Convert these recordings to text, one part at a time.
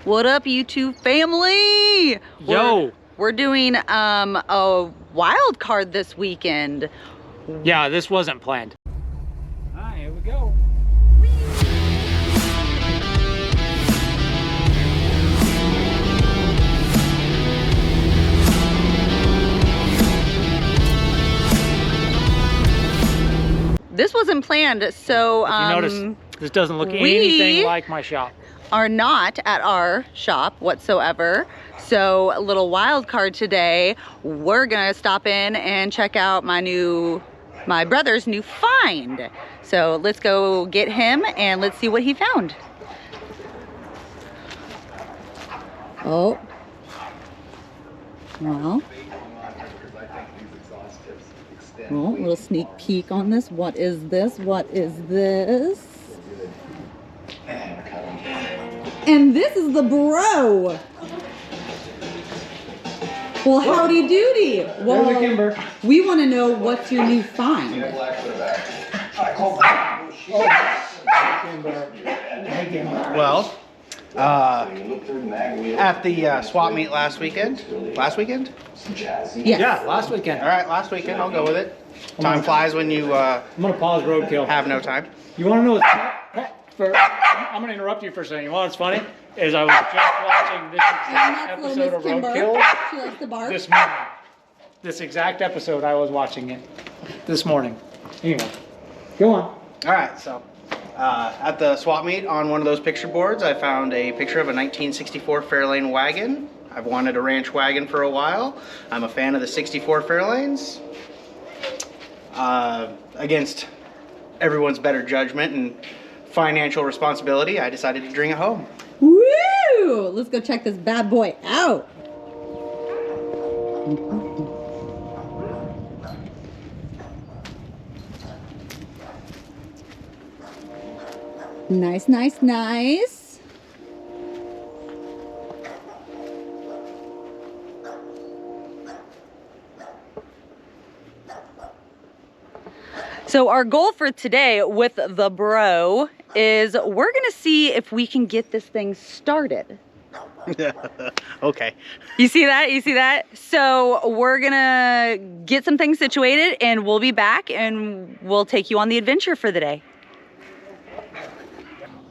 What up, YouTube family? Yo! We're doing a wild card this weekend. Yeah, this wasn't planned. Alright, here we go. This wasn't planned, so If you notice, this doesn't look anything like my shop. Are not at our shop whatsoever. So a little wild card today. We're gonna stop in and check out my brother's new find. So let's go get him and let's see what he found. Oh. Well, a little sneak peek on this. What is this? What is this? And this is the bro. Well, howdy doody. Well, we want to know what's your new find. Well, at the swap meet last weekend. Yes. Yeah, last weekend. All right, last weekend. I'll go with it. Time flies when you I'm gonna pause roadkill. have no time. You wanna know I'm gonna interrupt you for a second. You know what's funny? Is I was just watching this exact episode of Roadkill She likes to bark. this morning. This exact episode, I was watching it this morning. Anyway, go on. All right, so at the swap meet on one of those picture boards, I found a picture of a 1964 Fairlane wagon. I've wanted a ranch wagon for a while. I'm a fan of the 64 Fairlanes. Against everyone's better judgment and financial responsibility, I decided to bring it home. Woo! Let's go check this bad boy out. Nice, nice, nice. So our goal for today with the bro is we're gonna see if we can get this thing started. Okay. You see that? You see that? So we're gonna get some things situated and we'll be back and we'll take you on the adventure for the day.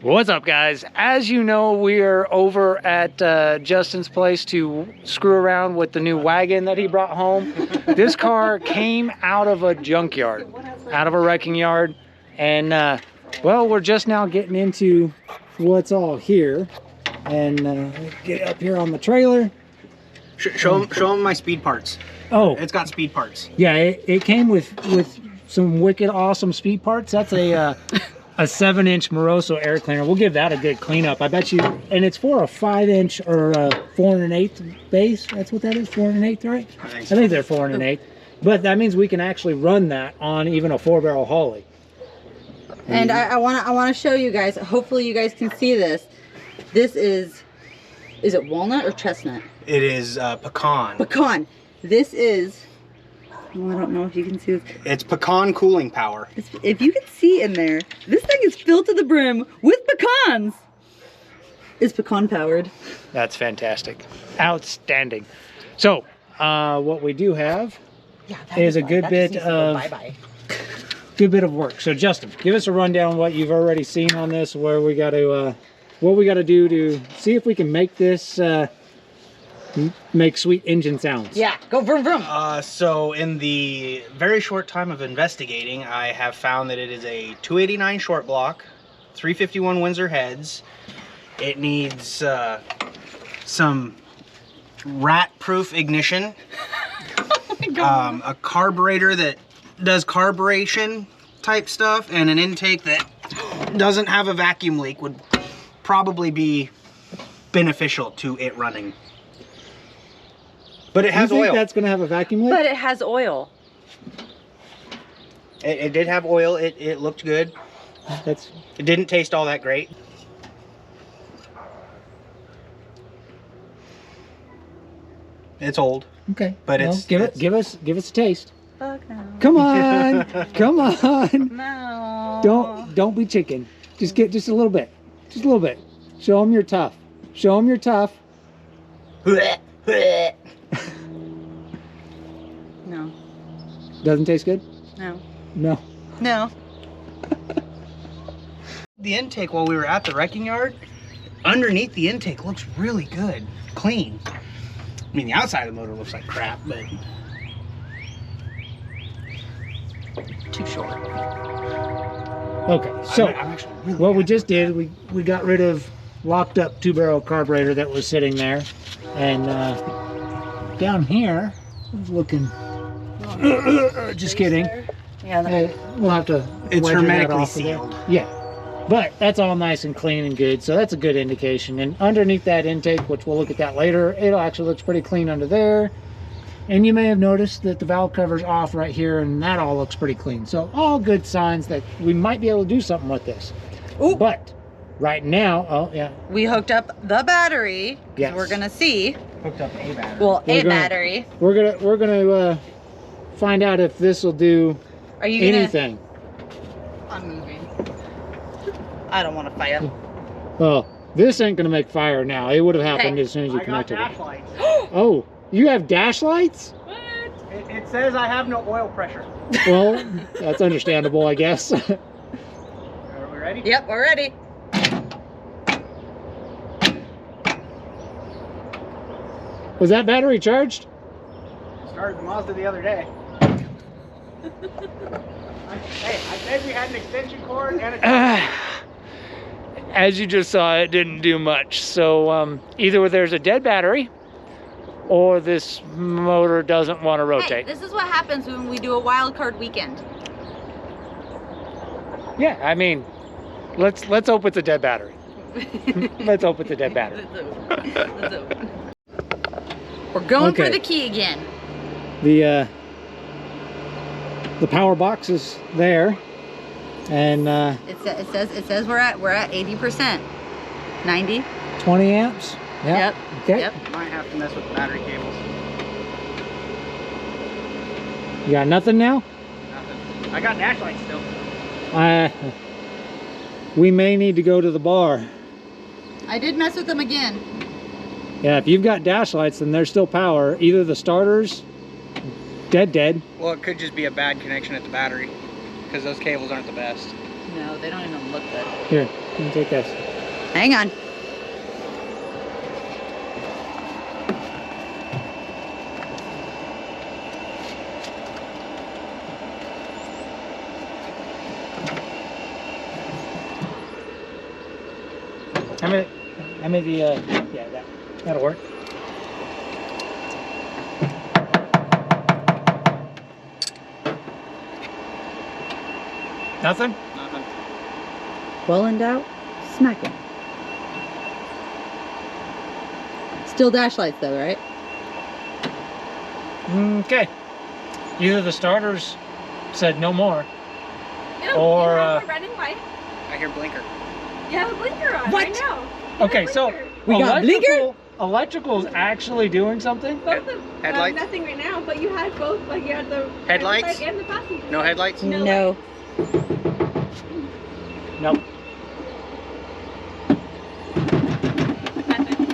What's up, guys? As you know, we are over at Justin's place to screw around with the new wagon that he brought home. This car came out of a junkyard, out of a wrecking yard, and well, we're just now getting into what's all here, and get up here on the trailer. Show them my speed parts. Oh, It's got speed parts. yeah, it came with some wicked awesome speed parts. That's a 7-inch Moroso air cleaner. We'll give that a good cleanup, I bet you. And it's for a 5-inch or a 4 1/8 base. That's what that is, 4 1/8, right? I think so. I think they're 4 1/8. But that means we can actually run that on even a 4-barrel Holly. And I wanna show you guys, hopefully you guys can see this. This is it walnut or chestnut? It is pecan. Pecan. This is, oh, I don't know if you can see this. It's pecan cooling power. If you can see in there, this thing is filled to the brim with pecans. It's pecan powered. That's fantastic. Outstanding. So, what we do have is a good bit of work. So Justin, give us a rundown on what you've already seen on this, where we got to what we got to do to see if we can make this make sweet engine sounds. Yeah, go vroom vroom. So in the very short time of investigating, I have found that it is a 289 short block, 351 Windsor heads. It needs some rat-proof ignition, Oh my God. a carburetor that does carburation type stuff, and an intake that doesn't have a vacuum leak would probably be beneficial to it running. But it has you think oil. that's going to have a vacuum leak? But it has oil. It did have oil. It looked good. That's It didn't taste all that great. It's old. okay. But well, it's give us a taste. Fuck no. Come on, come on. No. Don't be chicken. Just get just a little bit. Just a little bit. Show them you're tough. Show them you're tough. No. Doesn't taste good? No. No. No. The intake while we were at the wrecking yard, underneath the intake looks really good, clean. I mean, the outside of the motor looks like crap, but Too short. Okay, so I'm actually really what we happy just with did, we got rid of locked up 2-barrel carburetor that was sitting there. And down here, I was looking, just kidding. Yeah. We'll have to It's wedge that hermetically off of there. sealed. Yeah, but that's all nice and clean and good, so that's a good indication. And underneath that intake, which we'll look at that later, it actually looks pretty clean under there. And you may have noticed that the valve cover's off right here, and that all looks pretty clean. So all good signs that we might be able to do something with this. Ooh. But right now, oh yeah, We hooked up the battery. 'Cause Yes. We're gonna see. hooked up a battery. Well, We're a gonna- battery. we're gonna find out if this will do Are you gonna? anything. I'm moving. I don't want to fight him. Well, this ain't gonna make fire now. It would have happened Hey. as soon as you I got connected it. dash lights. Oh, you have dash lights? It says I have no oil pressure. Well, that's understandable, I guess. Are we ready? Yep, we're ready. Was that battery charged? Started the Mazda the other day. Hey, I said we had an extension cord and a... As you just saw, it didn't do much. So either there's a dead battery or this motor doesn't want to Hey, rotate. this is what happens when we do a wild card weekend. Yeah, I mean, let's hope it's a dead battery. Let's hope it's a dead battery. Let's open. We're going for Okay. the key again. The power box is there, and It says we're at 80%. 90. 20 amps. Yep. Okay. Yep. Might have to mess with the battery cables. You got nothing now? Nothing. I got dash lights still. We may need to go to the bar. I did mess with them again. Yeah, if you've got dash lights, then there's still power. Either the starters, dead. Well, it could just be a bad connection at the battery because those cables aren't the best. No, they don't even look good. Here, you can take this. Hang on. How many yeah, that'll work. Nothing? Nothing. Well in doubt, smack it. Still dash lights though, right? Okay. Either the starters said no more, No, or, you have a red and white. I hear blinker. You have a blinker on. What? I know. okay, so We got blinker? electrical's actually doing something? Both of Headlights? nothing right now, but you had both. Like you had the Headlights? driver's side and the passenger. No headlights? No. No. Nope. Nothing.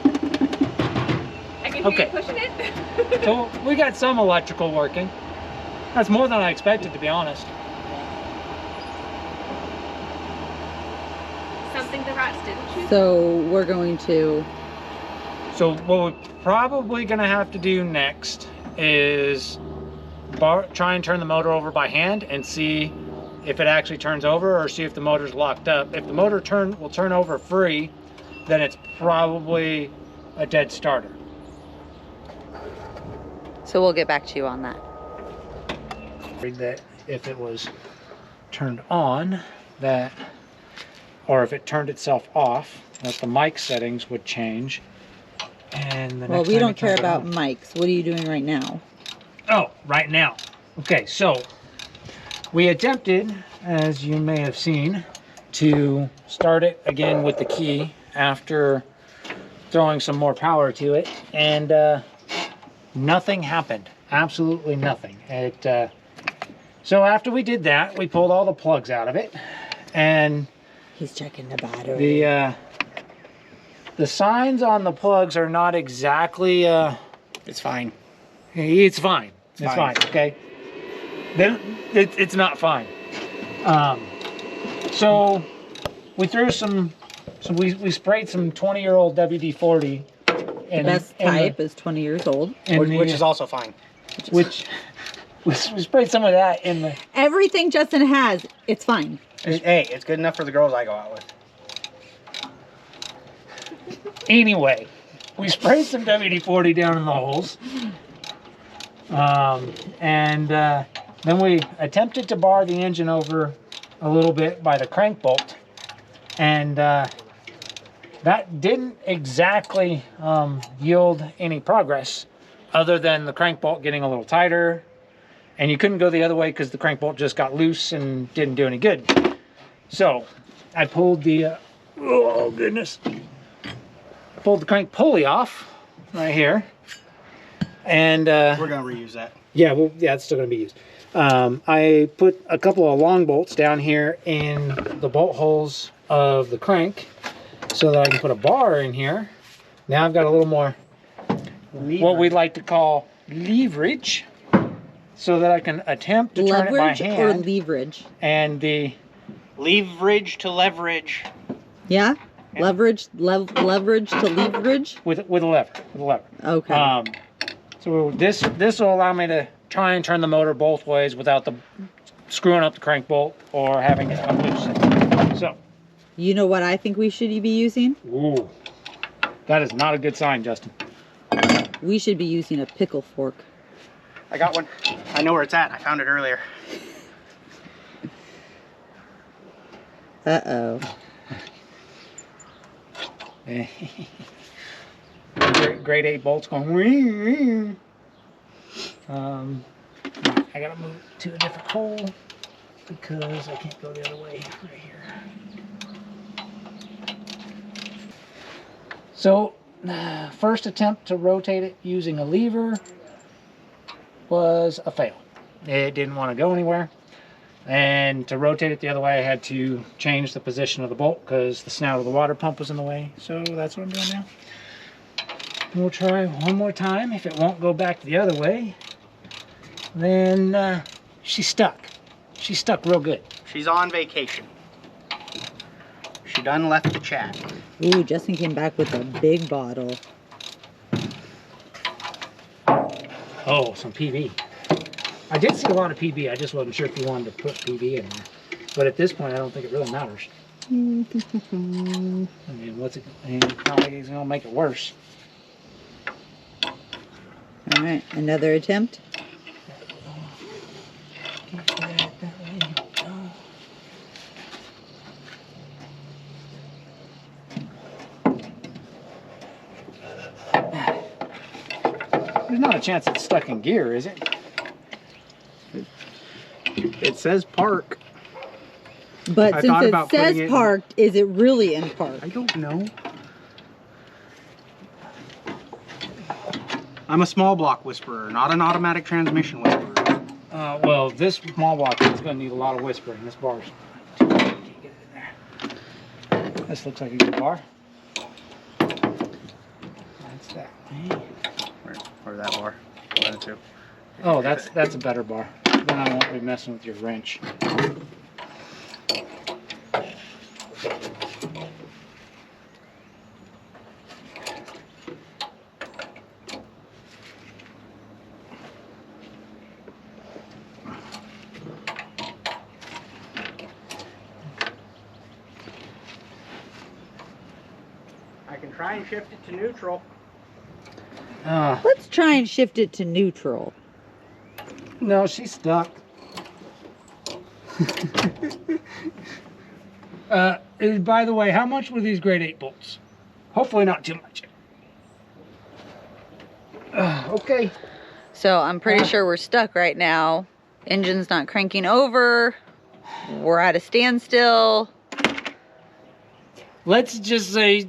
I can hear Okay. you pushing it. So we got some electrical working. That's more than I expected, to be honest. Something the rats didn't choose. So we're going to. So what we're probably gonna have to do next is try and turn the motor over by hand and see if it actually turns over, or see if the motor's locked up. If the motor will turn over free, then it's probably a dead starter. So we'll get back to you on that. That if it was turned on, that, or if it turned itself off, that the mic settings would change. And the Well, next we time don't you care turn it about on- mics. What are you doing right now? Oh, right now. Okay, so we attempted, as you may have seen, to start it again with the key after throwing some more power to it, and nothing happened. Absolutely nothing. So after we did that, we pulled all the plugs out of it, and He's checking the battery. The signs on the plugs are not exactly, It's fine. it's fine. It's fine. fine, okay? Then it's not fine. So we threw we sprayed some 20-year-old WD-40. The best type is 20 years old. Which is also fine. Which we sprayed some of that in the... Everything Justin has, it's fine. Hey, it's good enough for the girls I go out with. Anyway, we sprayed some WD-40 down in the holes. Then we attempted to bar the engine over a little bit by the crank bolt. And that didn't exactly yield any progress other than the crank bolt getting a little tighter. And you couldn't go the other way because the crank bolt just got loose and didn't do any good. So I pulled the, oh goodness, pulled the crank pulley off right here. And We're gonna reuse that. yeah, well, yeah, it's still gonna be used. I put a couple of long bolts down here in the bolt holes of the crank so that I can put a bar in here. Now I've got a little more what we like to call leverage so that I can attempt to turn it by Leverage hand. or leverage? And the Leverage to leverage. Yeah? Leverage to leverage? with a lever. Okay. So this will allow me to try and turn the motor both ways without screwing up the crank bolt or having it come loose. So, You know what I think we should be using? ooh, that is not a good sign, Justin. We should be using a pickle fork. I got one. I know where it's at. I found it earlier. Uh-oh. Grade 8 bolts going. Wing, wing. I gotta move to a different hole because I can't go the other way right here. So, first attempt to rotate it using a lever was a fail. It didn't want to go anywhere. And to rotate it the other way, I had to change the position of the bolt because the snout of the water pump was in the way. So that's what I'm doing now. We'll try one more time. If it won't go back the other way, then she's stuck. She's stuck real good. She's on vacation. She done left the chat. Ooh, Justin came back with a big bottle. Oh, some PB. I did see a lot of PB. I just wasn't sure if you wanted to put PB in there. But at this point, I don't think it really matters. I mean, it's not like it's going to make it worse. All right, another attempt. There's not a chance it's stuck in gear, is it? It says park. But I since thought it about says putting it in- parked, is it really in park? I don't know. I'm a small block whisperer, not an automatic transmission whisperer. Well, this small block is going to need a lot of whispering. This bar's can't get it in there. This looks like a good bar. That's that. Where's that bar? One, two. Oh, that's a better bar. Then I won't be messing with your wrench. I can try and shift it to neutral. Let's try and shift it to neutral. No, she's stuck. By the way, how much were these grade 8 bolts? Hopefully not too much. Okay. So I'm pretty sure we're stuck right now. Engine's not cranking over. We're at a standstill. Let's just say,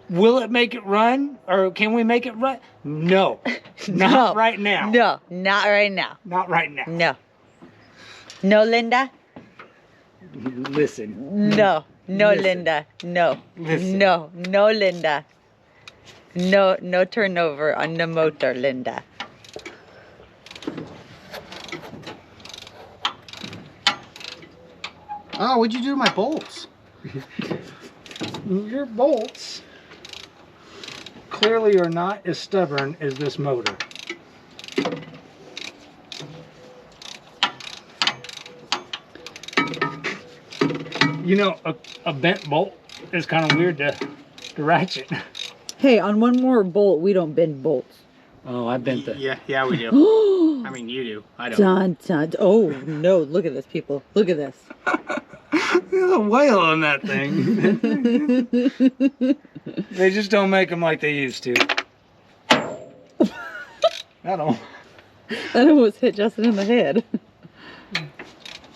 will it make it run? Or can we make it run? No. Not right now. No, not right now. Not right now. No. No, Linda? Listen. No. No, Listen. Linda. No. Listen. No. No, Linda. No turnover on the motor, Linda. Oh, what'd you do to my bolts? Your bolts clearly are not as stubborn as this motor. You know, a bent bolt is kind of weird to ratchet. Hey, on one more bolt, we don't bend bolts. Oh, I bent the... Yeah, we do. I mean, you do. I don't. Dun, dun. Oh, no. Look at this, people. Look at this. There's a whale on that thing. They just don't make them like they used to. I don't. That almost hit Justin in the head.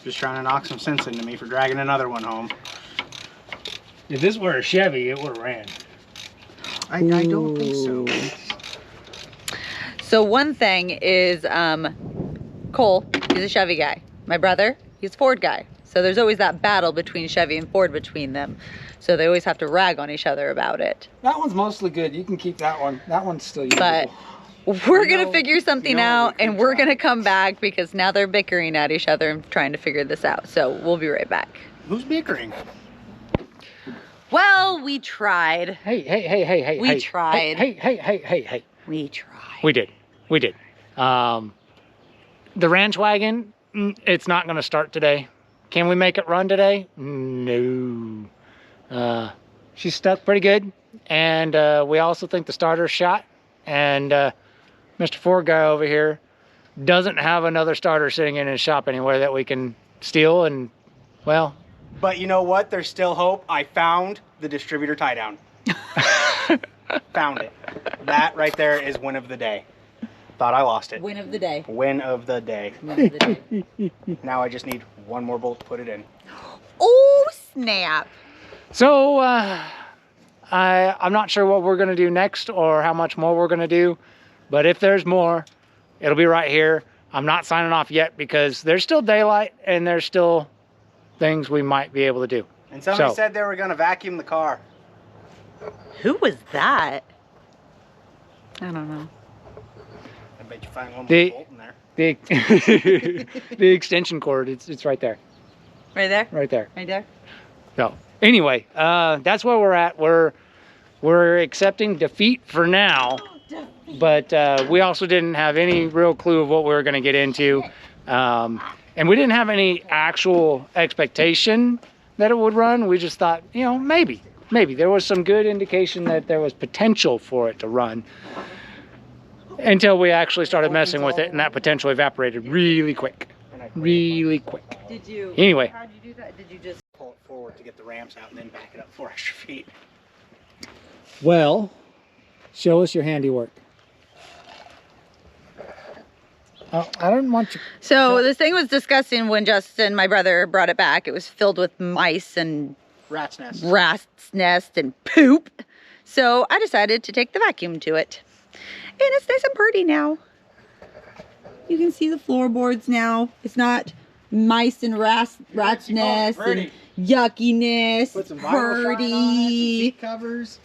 Just trying to knock some sense into me for dragging another one home. If this were a Chevy, it would have ran. I don't think so. So one thing is, Cole, he's a Chevy guy. My brother, he's a Ford guy. So there's always that battle between Chevy and Ford between them. So they always have to rag on each other about it. That one's mostly good. You can keep that one. That one's still usable. But we're going to figure something out, and we're going to come back because now they're bickering at each other and trying to figure this out. So we'll be right back. Who's bickering? Well, we tried. Hey. We tried. Hey. We tried. We did. The Ranch Wagon, it's not going to start today. Can we make it run today? No. She's stuck pretty good. And we also think the starter's shot. And Mr. Ford guy over here doesn't have another starter sitting in his shop anywhere that we can steal. And, well... But you know what? There's still hope. I found the distributor tie down. Found it. That right there is win of the day. Thought I lost it. Win of the day. Win of the day. Win of the day. Now I just need one more bolt to put it in. Oh, snap. So, I'm not sure what we're going to do next or how much more we're going to do. But if there's more, it'll be right here. I'm not signing off yet because there's still daylight and there's still things we might be able to do. And somebody said they were going to vacuum the car. Who was that? I don't know. I bet you find one more The- bolt in there. The extension cord, it's right there. Right there? Right there. Right there? So anyway, that's where we're at. We're accepting defeat for now, but we also didn't have any real clue of what we were going to get into, and we didn't have any actual expectation that it would run. We just thought, you know, maybe there was some good indication that there was potential for it to run, until we actually started messing with it, and that potential evaporated really quick. Did you? Anyway. How'd you do that? Did you just? Pull it forward to get the ramps out and then back it up 4 extra feet. Well, show us your handiwork. Oh, I don't want you. So this thing was disgusting when Justin, my brother, brought it back. It was filled with mice and Rat's nest. rat's nest and poop. So I decided to take the vacuum to it. And it's nice and pretty now. You can see the floorboards now. It's not mice and rat's nest and yuckiness. Put some vinyl shine on it, some pretty. seat covers.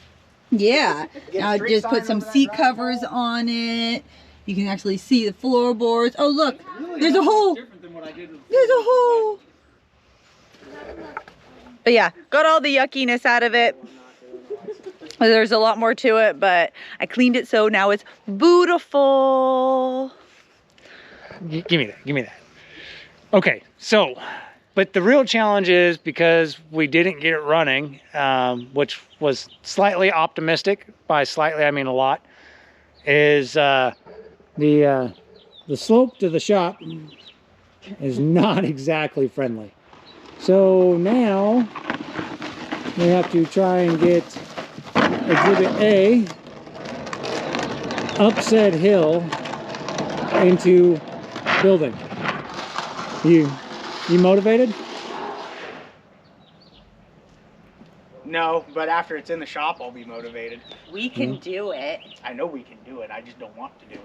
Yeah. Get Now street just put sign some over that seat drywall. covers on it. You can actually see the floorboards. Oh look, there's a hole. There's a hole. But yeah, got all the yuckiness out of it. There's a lot more to it, but I cleaned it so now it's beautiful. Give me that. Okay, so, but the real challenge is because we didn't get it running, which was slightly optimistic. By slightly, I mean a lot. Is the slope to the shop is not exactly friendly. So now we have to try and get Exhibit A up said hill into building. You motivated? No, but after it's in the shop, I'll be motivated. We can do it. I know we can do it. I just don't want to do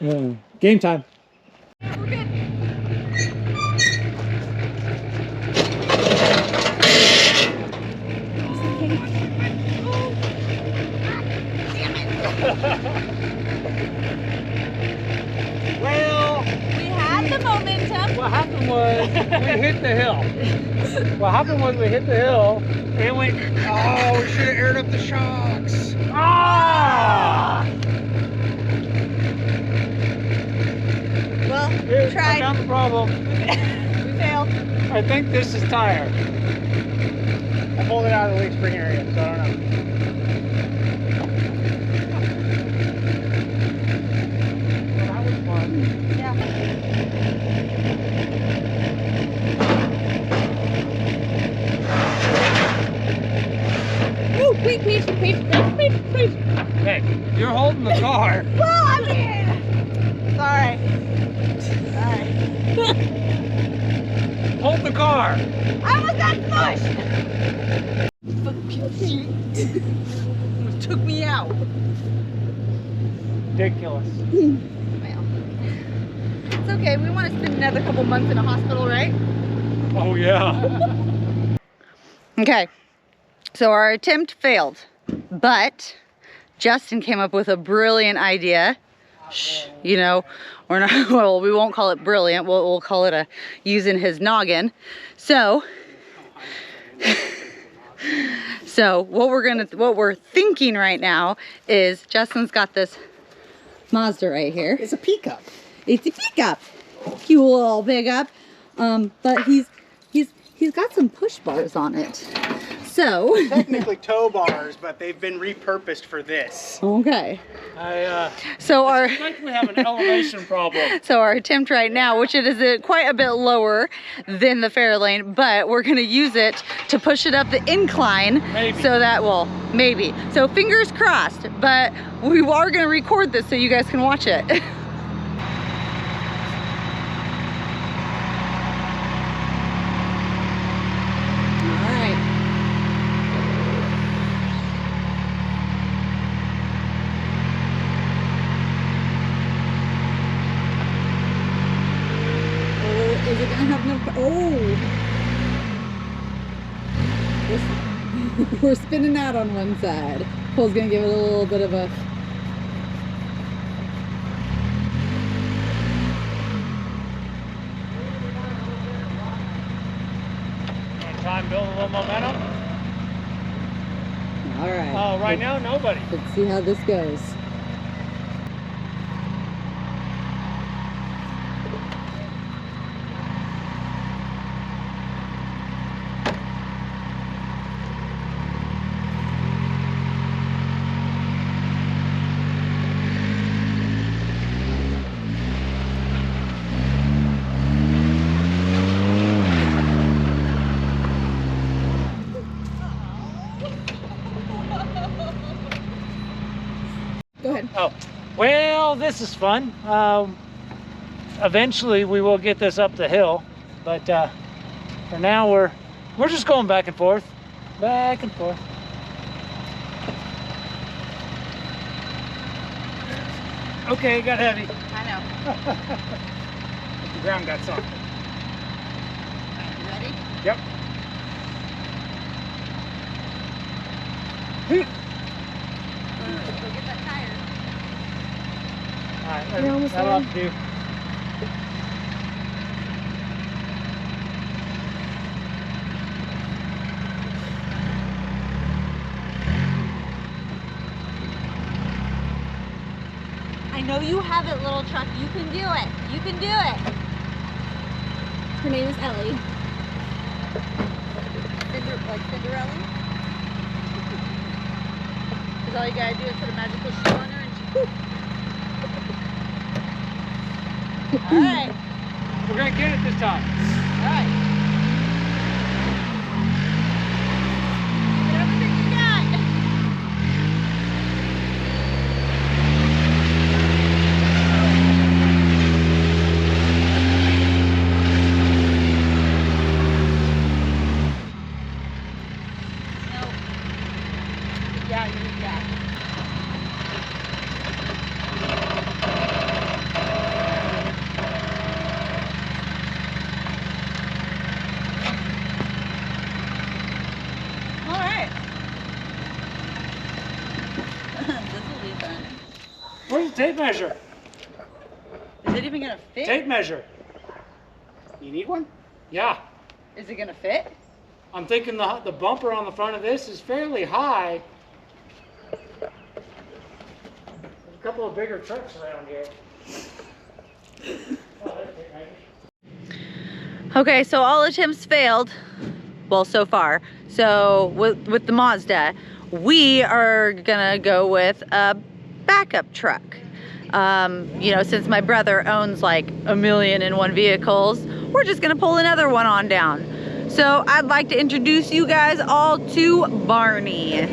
it. Game time. We're good. Well, We had the momentum. what happened was we hit the hill. What happened was we hit the hill and it went, Oh, we should have aired up the shocks. ah! Well, Here, I tried. found the problem. We failed. I think this is tire. I pulled it out of the leak spring area, so I don't know. Well, that was fun. Yeah. Ooh, Paige, Paige, Paige, Paige, Paige, Paige. Hey, you're holding the car. Well, I mean, sorry. Sorry. Hold the car. I almost got smushed. Took me out. Ridiculous. Well, it's okay. We want to spend another couple months in a hospital, right? Oh yeah. Okay. So our attempt failed, but Justin came up with a brilliant idea. Shh, you know, we're not, well, we won't call it brilliant. We'll call it a using his noggin. So what we're thinking right now is Justin's got this Mazda right here. It's a pickup. It's a pickup. Cute little pickup. But he's got some push bars on it. So Technically tow bars, but they've been repurposed for this. okay. So our like we have an elevation problem. so our attempt right now, which it is quite a bit lower than the Fairlane, but we're gonna use it to push it up the incline. Maybe. So that will maybe. So fingers crossed, but we are gonna record this so you guys can watch it. Is it gonna have no? Oh, we're spinning out on one side. Cole's gonna give it a little bit of a. Try and build a little momentum. All right. Oh, right now nobody. Let's see how this goes. Go ahead. Oh, well, this is fun. Eventually we will get this up the hill, but for now we're just going back and forth, back and forth. Okay, it got heavy. I know. The ground got soft. You ready? Yep. Go get that tire. All right, You're almost that'll there. have to do. I know you have it, little truck. You can do it. You can do it. Her name is Ellie. Like Cinderella? Because all you gotta do is put a magical shoe on her and she. Alright. We're gonna get it this time. Alright. Give it everything you got. Yeah, you need that. All right. This will be fun. Where's the tape measure? Is it even gonna fit? Tape measure. You need one? Yeah. Is it gonna fit? I'm thinking the bumper on the front of this is fairly high. There's a couple of bigger trucks around here. Okay, so all attempts failed. Well, so far. So with the Mazda, we are gonna go with a backup truck. You know, since my brother owns like 1,000,001 vehicles, we're just gonna pull another one on down. So I'd like to introduce you guys all to Barney.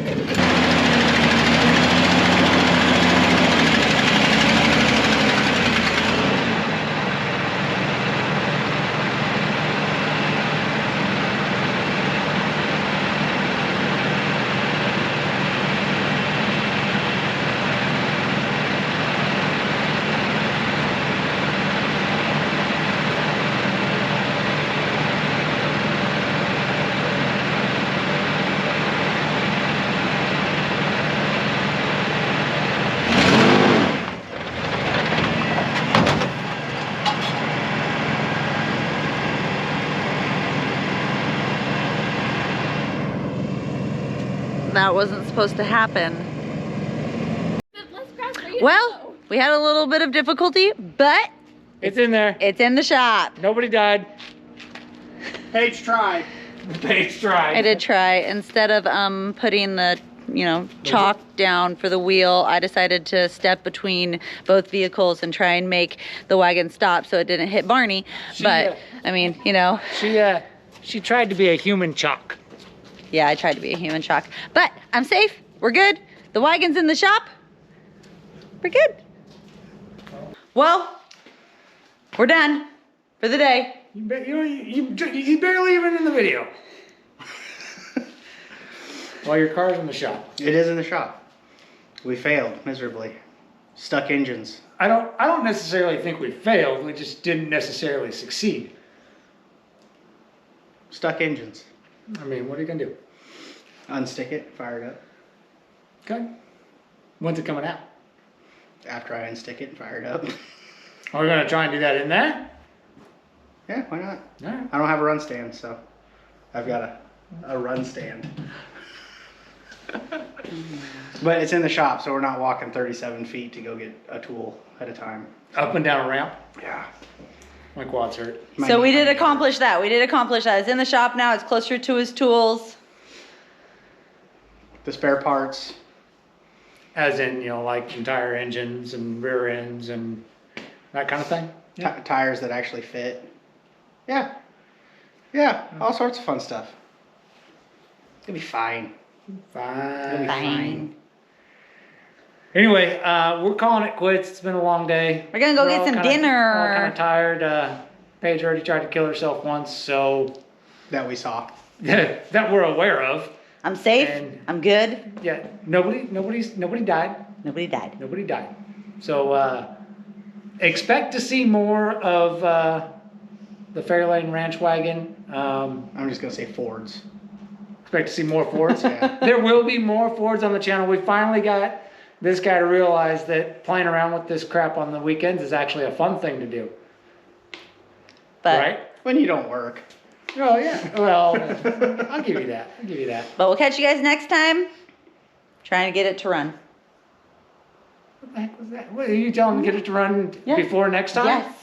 That wasn't supposed to happen. Let's cross for you. Well, we had a little bit of difficulty, but It's in there. it's in the shop. Nobody died. Paige tried. Paige tried. I did try. Instead of putting the, you know, chalk down for the wheel, I decided to step between both vehicles and try and make the wagon stop so it didn't hit Barney. But I mean, you know, She tried to be a human chalk. yeah, I tried to be a human chalk. But I'm safe. We're good. The wagon's in the shop. We're good. Well, we're done for the day. You barely even in the video. Well, your car's in the shop. It is in the shop. We failed miserably. Stuck engines. I don't necessarily think we failed. We just didn't necessarily succeed. Stuck engines. I mean, what are you gonna do? Unstick it, fire it up. Okay. When's it coming out? After I unstick it and fire it up. Are we gonna try and do that in there? Yeah, why not? All right. I don't have a run stand, so I've got a run stand. But it's in the shop, so we're not walking 37 feet to go get a tool at a time. Up and down a ramp. Yeah. My quads hurt. So we did accomplish that. We did accomplish that. It's in the shop now. It's closer to his tools. The spare parts. As in, you know, like entire engines and rear ends and that kind of thing. Tires that actually fit. Yeah. Yeah, all sorts of fun stuff. It'll be fine. It'll be Fine. Anyway, we're calling it quits. It's been a long day. We're gonna go get some dinner. All kind of tired. Paige already tried to kill herself once, so That we saw. that we're aware of. I'm safe. And- I'm good. Yeah, nobody died. Nobody died. Nobody died. So expect to see more of the Fairlane Ranch Wagon. I'm just gonna say Fords. Expect to see more Fords. Yeah. There will be more Fords on the channel. We finally got this guy to realize that playing around with this crap on the weekends is actually a fun thing to do. But Right? When you don't work. Oh yeah. Well, I'll give you that. I'll give you that. but we'll catch you guys next time. Trying to get it to run. What the heck was that? What, are you telling me to get it to run Yeah. before next time? Yes.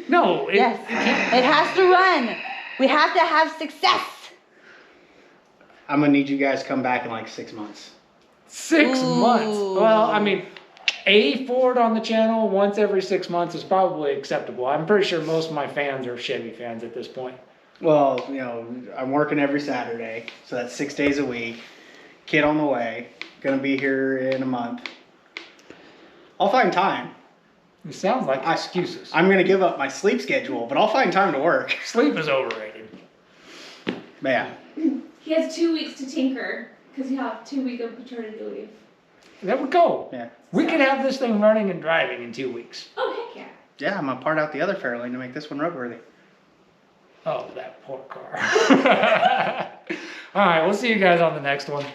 No. Yes. It has to run. We have to have success. I'm gonna need you guys to come back in like 6 months. 6 Ooh. months. Well, I mean, a Ford on the channel once every 6 months is probably acceptable. I'm pretty sure most of my fans are Chevy fans at this point. Well, you know, I'm working every Saturday, so that's 6 days a week. Kid on the way. Gonna be here in a month. I'll find time. It sounds like excuses. I'm gonna give up my sleep schedule, but I'll find time to work. Sleep is overrated. But yeah. He has 2 weeks to tinker because he'll have 2 weeks of paternity leave. There we go. Yeah. We could have this thing running and driving in 2 weeks. Oh, heck yeah. Yeah, I'm gonna part out the other Fairlane to make this one roadworthy. Oh, that poor car. All right, we'll see you guys on the next one.